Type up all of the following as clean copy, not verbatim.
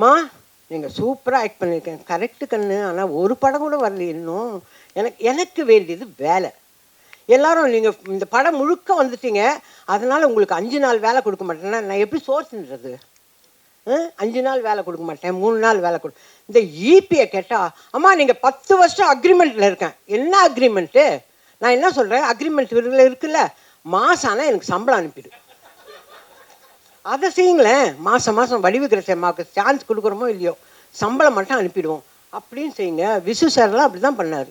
மா நீங்கள் சூப்பராக ஆக்ட் பண்ணியிருக்கேன், கரெக்டு கண்ணு. ஆனால் ஒரு படம் கூட வரல இன்னும். எனக்கு வேண்டியது வேலை. எல்லாரும் நீங்கள் இந்த படம் முழுக்க வந்துட்டீங்க, அதனால் உங்களுக்கு 5 நாள் வேலை கொடுக்க மாட்டேன்னா நான் எப்படி சோர்ஸ்ன்றது? 5 நாள் வேலை கொடுக்க மாட்டேன், 3 நாள் வேலை கொடு. இந்த ஈபியை கேட்டால், அம்மா நீங்கள் 10 வருஷம் அக்ரிமெண்ட்டில் இருக்கேன். என்ன அக்ரிமெண்ட்டு? நான் என்ன சொல்கிறேன், அக்ரிமெண்ட் இருக்குல்ல, மாதம் ஆனால் எனக்கு சம்பளம் அனுப்பிடு. அதை செய்யுங்களேன். மாதம் மாதம் வடிவுக்கிற அம்மாவுக்கு சான்ஸ் கொடுக்குறோமோ இல்லையோ, சம்பளம் மட்டும் அனுப்பிடுவோம் அப்படின்னு செய்யுங்க. விசு சார்லாம் அப்படி தான் பண்ணார்.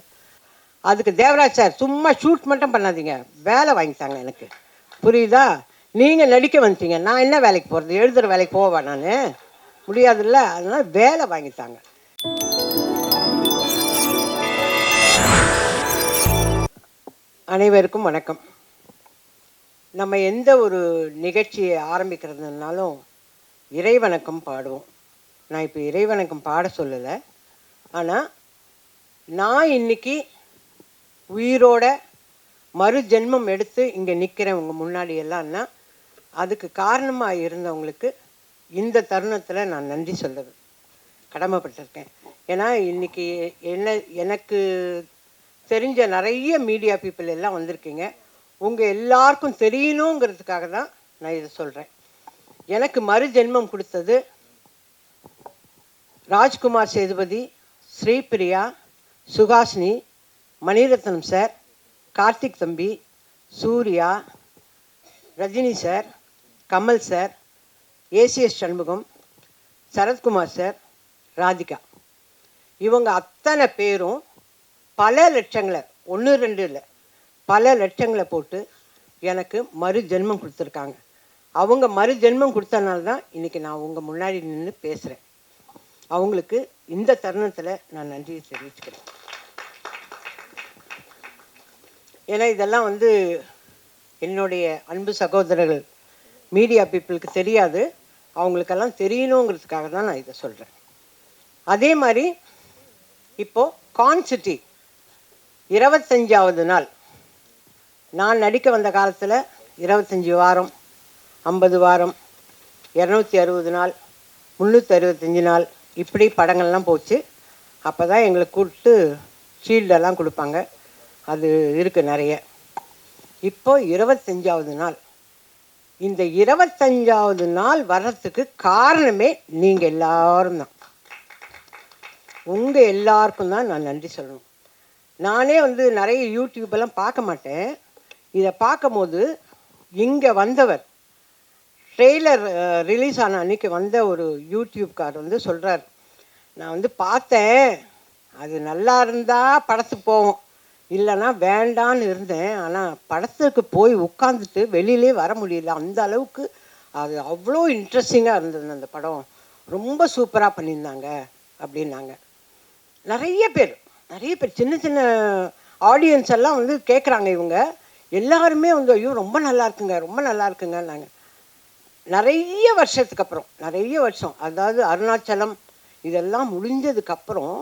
அதுக்கு தேவராஜ் சார் சும்மா ஷூட் மட்டும் பண்ணாதீங்க, வேலை வாங்கித்தாங்க எனக்கு. புரியுதா? நீங்கள் நடிக்க வந்துட்டீங்க, நான் என்ன வேலைக்கு போகிறது? எழுதுகிற வேலைக்கு போவேன் நான்? முடியாதுல்ல. அதனால் வேலை வாங்கித்தாங்க. அனைவருக்கும் வணக்கம். நம்ம எந்த ஒரு நிகழ்ச்சியை ஆரம்பிக்கிறதுனாலும் இறைவணக்கம் பாடுவோம். நான் இப்போ இறைவணக்கம் பாட சொல்லலை, ஆனால் நான் இன்னைக்கு உயிரோட மறு ஜென்மம் எடுத்து இங்கே நிற்கிறேன் உங்கள் முன்னாடி எல்லாம்னா அதுக்கு காரணமாக இருந்தவங்களுக்கு இந்த தருணத்தில் நான் நன்றி சொல்ல கடமைப்பட்டிருக்கேன். ஏன்னா இன்றைக்கி எனக்கு தெரிஞ்ச நிறைய மீடியா பீப்புள் எல்லாம் வந்திருக்கீங்க. உங்கள் எல்லாருக்கும் தெரியணுங்கிறதுக்காக தான் நான் இதை சொல்கிறேன். எனக்கு மறு ஜென்மம் கொடுத்தது ராஜ்குமார் சேதுபதி, ஸ்ரீபிரியா, சுஹாசினி, மணிரத்னம் சார், கார்த்திக் தம்பி, Suriya, Rajini sir, Kamal sir, ACS Shanmugam, Sarathkumar sir, Radhika. இவங்க அத்தனை பேரும் பல லட்சங்களை, 1 2 இல்லை, பல லட்சங்களை போட்டு எனக்கு மறு ஜென்மம் கொடுத்துருக்காங்க. அவங்க மறு ஜென்மம் கொடுத்தனால தான் இன்றைக்கி நான் உங்கள் முன்னாடி நின்று பேசுகிறேன். அவங்களுக்கு இந்த தருணத்தில் நான் நன்றியை தெரிவிச்சுக்கிறேன். ஏன்னா இதெல்லாம் என்னுடைய அன்பு சகோதரர்கள் மீடியா பீப்புளுக்கு தெரியாது, அவங்களுக்கெல்லாம் தெரியணுங்கிறதுக்காக தான் நான் இதை சொல்கிறேன். அதே மாதிரி இப்போது கான்சிட்டி 25வது நாள். நான் நடிக்க வந்த காலத்தில் 25 வாரம், 50 வாரம், 260 நாள், 365 நாள் இப்படி படங்கள்லாம் போச்சு. அப்போ தான் எங்களுக்கு கூப்பிட்டு ஷீல்டெல்லாம் கொடுப்பாங்க. அது இருக்குது நிறைய. இப்போ 25வது நாள். இந்த 25வது நாள் வர்றதுக்கு காரணமே நீங்கள் எல்லாரும் தான். உங்கள் எல்லாருக்கும் தான் நான் நன்றி சொல்லணும். நானே நிறைய யூடியூப்பெல்லாம் பார்க்க மாட்டேன். இதை பார்க்கும்போது இங்கே வந்தவர் ட்ரெய்லர் ரிலீஸ் ஆன அன்றைக்கி வந்த ஒரு யூடியூப்கார் சொல்கிறார், நான் பார்த்தேன், அது நல்லா இருந்தால் படத்துக்கு போவோம், இல்லைன்னா வேண்டான்னு இருந்தேன். ஆனால் படத்துக்கு போய் உட்காந்துட்டு வெளியிலே வர முடியல, அந்த அளவுக்கு அது அவ்வளோ இன்ட்ரெஸ்டிங்காக இருந்தது. அந்த படம் ரொம்ப சூப்பராக பண்ணியிருந்தாங்க அப்படின்னாங்க. நிறைய பேர் சின்ன சின்ன ஆடியன்ஸ் எல்லாம் கேட்குறாங்க. இவங்க எல்லாருமே ஐயோ ரொம்ப நல்லா இருக்குங்க, ரொம்ப நல்லா இருக்குங்கன்னாங்க. நிறைய வருஷத்துக்கு அப்புறம், நிறைய வருஷம், அதாவது அருணாச்சலம் இதெல்லாம் முடிஞ்சதுக்கப்புறம்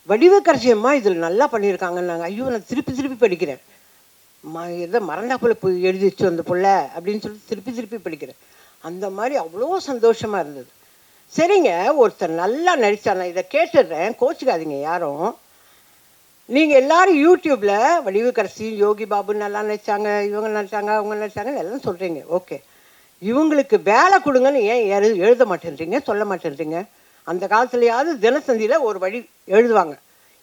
வடிவக்கரசியம்மா இதில் நல்லா பண்ணியிருக்காங்கன்னாங்க. ஐயோ நான் திருப்பி திருப்பி படிக்கிறேன். எதை மறந்தா போல போய் எழுதிச்சு அந்த புள்ள அப்படின்னு சொல்லிட்டு திருப்பி திருப்பி படிக்கிறேன். அந்த மாதிரி அவ்வளோ சந்தோஷமாக இருந்தது. சரிங்க, ஒருத்தர் நல்லா நடித்தாங்க, இதை கேட்டுடுறேன், கோச்சிக்காதீங்க யாரும். நீங்கள் எல்லோரும் யூடியூப்பில் வடிவுக்கரசி, யோகி பாபு நல்லா நடித்தாங்க, இவங்க நடித்தாங்க, அவங்க நடித்தாங்கன்னு எல்லாம் சொல்கிறீங்க. ஓகே, இவங்களுக்கு வேலை கொடுங்கன்னு ஏன் எழுத மாட்டேன்றீங்க, சொல்ல மாட்டேன்றீங்க? அந்த காலத்துலையாவது தினத்தந்தியில் ஒரு வழி எழுதுவாங்க,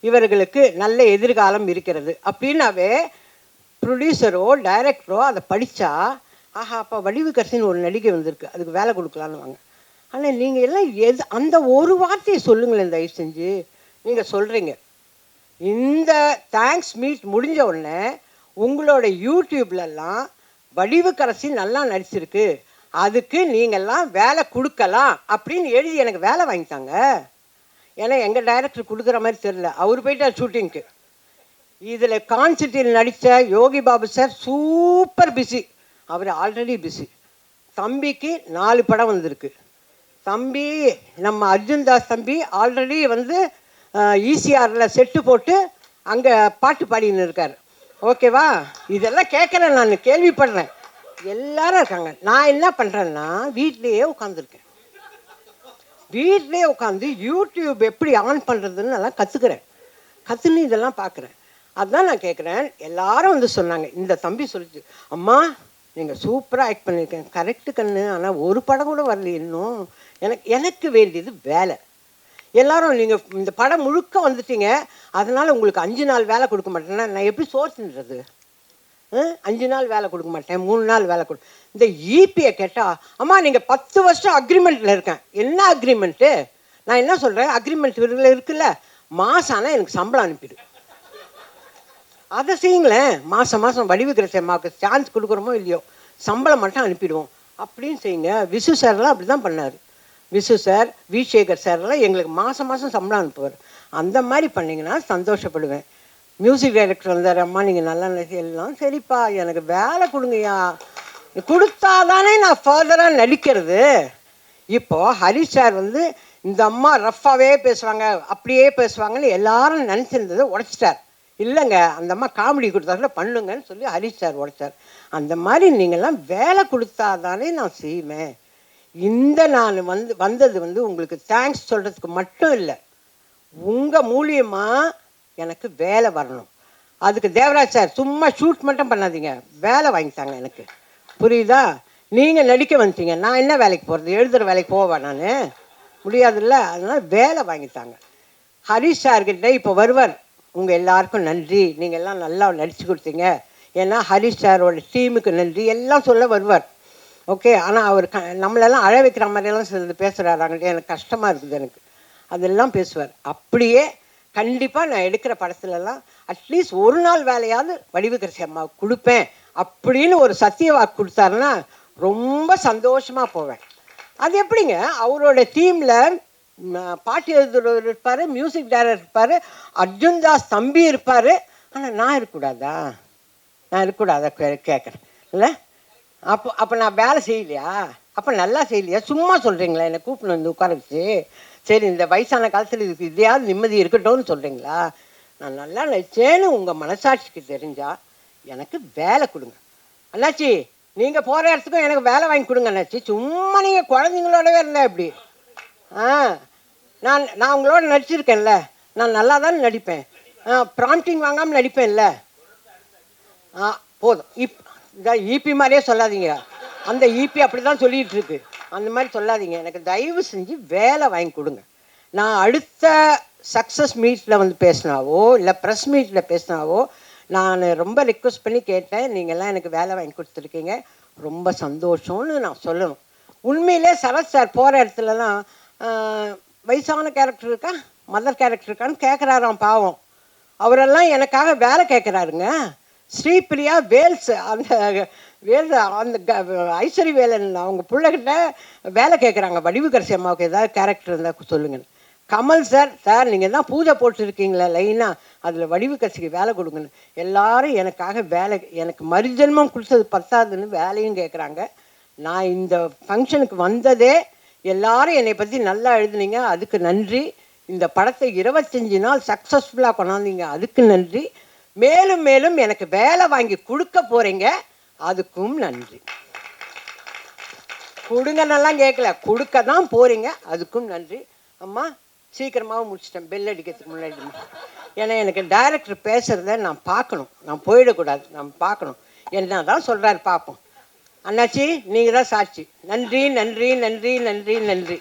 இவர்களுக்கு நல்ல எதிர்காலம் இருக்கிறது அப்படின்னாவே ப்ரொடியூசரோ டைரக்டரோ அதை படித்தா, ஆஹா அப்போ வடிவுக்கரசின்னு ஒரு நடிகை வந்திருக்கு, அதுக்கு வேலை கொடுக்கலான்னு வாங்க. ஆனால் நீங்கள் எல்லாம் அந்த ஒரு வார்த்தையை சொல்லுங்களேன் தயவு செஞ்சு. நீங்கள் சொல்கிறீங்க இந்த தேங்க்ஸ் மீட் முடிஞ்ச உடனே உங்களோட யூடியூப்லலாம் வடிவுக்கரசி நல்லா நடிச்சிருக்கு, அதுக்கு நீங்கள்லாம் வேலை கொடுக்கலாம் அப்படின்னு எழுதி எனக்கு வேலை வாங்கித்தாங்க. ஏன்னா எங்கள் டைரக்டர் கொடுக்குற மாதிரி தெரியல, அவர் போயிட்டார் ஷூட்டிங்க்கு. இதில் கான்சிட்டியில் நடித்த Yogi Babu sir super busy, அவர் ஆல்ரெடி பிஸி. தம்பிக்கு 4 படம் வந்திருக்கு. தம்பி நம்ம அர்ஜுன் தாஸ் தம்பி ஆல்ரெடி ஈசிஆரில் செட்டு போட்டு அங்கே பாட்டு பாடின்னு இருக்கார். ஓகேவா? இதெல்லாம் கேட்குறேன், நான் வீட்டிலே உட்காந்து யூடியூப் எப்படி ஆன் பண்ணுறதுன்னு எல்லாம் கற்றுன்னு இதெல்லாம் பார்க்குறேன். அதுதான் நான் கேட்குறேன். எல்லாரும் வந்து சொன்னாங்க, இந்த தம்பி சொல்லிச்சு, அம்மா நீங்கள் சூப்பராக ஆக்ட் பண்ணியிருக்கேன். கரெக்டு கண்ணு, ஆனால் ஒரு படம் கூட வரல இன்னும். எனக்கு வேண்டியது வேலை. எல்லாரும் நீங்கள் இந்த படம் முழுக்க வந்துட்டீங்க, அதனால் உங்களுக்கு 5 நாள் வேலை கொடுக்க மாட்டேன்னா நான் எப்படி சோர்ஸ்ன்றது? 5 நாள் வேலை கொடுக்க மாட்டேன், 3 நாள் வேலை இந்த ஈபியை கேட்டால், அம்மா நீங்கள் 10 வருஷம் அக்ரிமெண்ட்டில் இருக்கேன். என்ன அக்ரிமெண்ட்டு? நான் என்ன சொல்கிறேன், அக்ரிமெண்ட் இருக்குல்ல, மாதம் ஆனால் எனக்கு சம்பளம் அனுப்பிடு. அதை செய்யுங்களேன். மாதம் வடிவுகிற அம்மாவுக்கு சான்ஸ் கொடுக்குறோமோ இல்லையோ, சம்பளம் மட்டும் அனுப்பிடுவோம் அப்படின்னு செய்யுங்க. விசு சார்லாம் அப்படி தான் பண்ணார். விசு சார், வி சேகர் சார்லாம் எங்களுக்கு மாதம் சம்பளம் அனுப்புவார். அந்த மாதிரி பண்ணிங்கன்னா சந்தோஷப்படுவேன். மியூசிக் டைரக்டர் வந்தார், அம்மா நீங்கள் நல்லா எல்லாம் சரிப்பா, எனக்கு வேலை கொடுங்கய்யா, கொடுத்தாதானே நான் ஃபர்தராக நடிக்கிறது. இப்போது ஹரிஷ் சார் வந்து இந்த அம்மா ரஃப்பாகவே பேசுவாங்க, அப்படியே பேசுவாங்கன்னு எல்லாரும் நினச்சிருந்ததை உடைச்சிட்டார். இல்லைங்க, அந்த அம்மா காமெடி கொடுத்தாருல பண்ணுங்கன்னு சொல்லி ஹரிஷ் சார் உடைச்சார். அந்த மாதிரி நீங்கள்லாம் வேலை கொடுத்தாதானே நான் செய்வேன். நான் வந்தது வந்து உங்களுக்கு தேங்க்ஸ் சொல்கிறதுக்கு மட்டும் இல்லை, உங்கள் மூலியமாக எனக்கு வேலை வரணும். அதுக்கு தேவராஜ் சார் சும்மா ஷூட் மட்டும் பண்ணாதீங்க, வேலை வாங்கித்தாங்க எனக்கு. புரியுதா? நீங்கள் நடிக்க வந்துட்டீங்க, நான் என்ன வேலைக்கு போகிறது? எழுதுகிற வேலைக்கு போவேன் நான்? முடியாதுல்ல. அதனால் வேலை வாங்கித்தாங்க. ஹரிஷ் சார்கிட்ட இப்போ வருவார். உங்கள் எல்லாருக்கும் நன்றி, நீங்கள் எல்லாம் நல்லா நடித்து கொடுத்தீங்க, ஏன்னா ஹரிஷ் சாரோட டீமுக்கு நன்றி எல்லாம் சொல்ல வருவார். ஓகே. ஆனால் அவர் நம்மளெல்லாம் அழ வைக்கிற மாதிரியெல்லாம் சிலது பேசுகிறாராங்கள்ட்ட எனக்கு கஷ்டமாக இருக்குது. எனக்கு அதெல்லாம் பேசுவார். அப்படியே கண்டிப்பாக நான் எடுக்கிற படத்துலலாம் அட்லீஸ்ட் ஒரு நாள் வேலையாவது வடிவுக்கரசி அம்மாவுக்கு கொடுப்பேன் அப்படின்னு ஒரு சத்திய வாக்கு கொடுத்தாருன்னா ரொம்ப சந்தோஷமாக போவேன். அது எப்படிங்க, அவரோட டீமில் பாட்டு எழுதுறவர் இருப்பார், மியூசிக் டைரக்டர் இருப்பார், அர்ஜுன் தாஸ் தம்பி இருப்பார். ஆனால் நான் இருக்கக்கூடாதா கேட்குறேன் இல்லை? அப்போ நான் வேலை செய்யலையா? அப்போ நல்லா செய்யலையா? சும்மா சொல்கிறீங்களா? என்னை கூப்பிட்டு வந்து உட்கார வச்சு, சரி இந்த வயசான காலத்தில் இதுக்கு இதையாவது நிம்மதி இருக்கட்டும்னு சொல்கிறீங்களா? நான் நல்லா நினச்சேன்னு உங்கள் மனசாட்சிக்கு தெரிஞ்சால் எனக்கு வேலை கொடுங்க அண்ணாச்சி. நீங்கள் போகிற இடத்துக்கும் எனக்கு வேலை வாங்கி கொடுங்க அண்ணாச்சி. சும்மா நீங்கள் குழந்தைங்களோடவே இருந்தேன் இப்படி. நான் உங்களோட நடிச்சிருக்கேன்ல, நான் நல்லா தான் நடிப்பேன். ப்ராம்ப்டிங் வாங்காமல் நடிப்பேன்ல. போதும். இந்த ஈபி மாதிரியே சொல்லாதீங்க. அந்த ஈபி அப்படி தான் சொல்லிகிட்டு இருக்கு. அந்த மாதிரி சொல்லாதீங்க. எனக்கு தயவு செஞ்சு வேலை வாங்கி கொடுங்க. நான் அடுத்த சக்ஸஸ் மீட்டில் வந்து பேசினாவோ இல்லை ப்ரெஸ் மீட்டில் பேசினாவோ நான் ரொம்ப ரிக்வெஸ்ட் பண்ணி கேட்டேன், நீங்கள்லாம் எனக்கு வேலை வாங்கி கொடுத்துருக்கீங்க, ரொம்ப சந்தோஷம்னு நான் சொல்லணும். உண்மையிலே சரத் சார் போகிற இடத்துலலாம் வயசான கேரக்டர் இருக்கா, மதர் கேரக்டர் இருக்கான்னு கேட்குறாராம். பாவம், அவரெல்லாம் எனக்காக வேலை கேட்குறாருங்க. ஸ்ரீபிரியா வேல்ஸ், அந்த ஐஸ்வரி வேலன் அவங்க பிள்ளைகிட்ட வேலை கேட்குறாங்க, வடிவுக்கரசி அம்மாவுக்கு ஏதாவது கேரக்டர் இருந்தால் சொல்லுங்கன்னு. கமல் சார் நீங்கள் தான் பூஜை போட்டுருக்கீங்களா லைனாக, அதில் வடிவுக்கரசிக்கு வேலை கொடுங்கன்னு எல்லாரும் எனக்காக வேலை, எனக்கு மறுஜென்மம் கொடுத்தது பத்தாதுன்னு வேலையும் கேட்குறாங்க. நான் இந்த ஃபங்க்ஷனுக்கு வந்ததே எல்லாரும் என்னை பற்றி நல்லா எழுதுனீங்க, அதுக்கு நன்றி. இந்த படத்தை 25 நாள் சக்ஸஸ்ஃபுல்லாக கொண்டாந்தீங்க, அதுக்கு நன்றி. மேலும் மேலும் எனக்கு வேலை வாங்கி கொடுக்க போகிறீங்க, அதுக்கும் நன்றி. கொடுங்கன்னெல்லாம் கேட்கல, கொடுக்க தான் போகிறீங்க, அதுக்கும் நன்றி. அம்மா சீக்கிரமாகவும் முடிச்சிட்டேன், பெல் அடிக்கிறதுக்கு முன்னாடி. ஏன்னா எனக்கு டைரக்டர் பேசுகிறத நான் பார்க்கணும், நான் போயிடக்கூடாது, நான் பார்க்கணும். என்ன தான் சொல்கிறாரு பார்ப்போம். அண்ணாச்சி நீங்கள் தான் சாட்சி. நன்றி நன்றி நன்றி நன்றி நன்றி.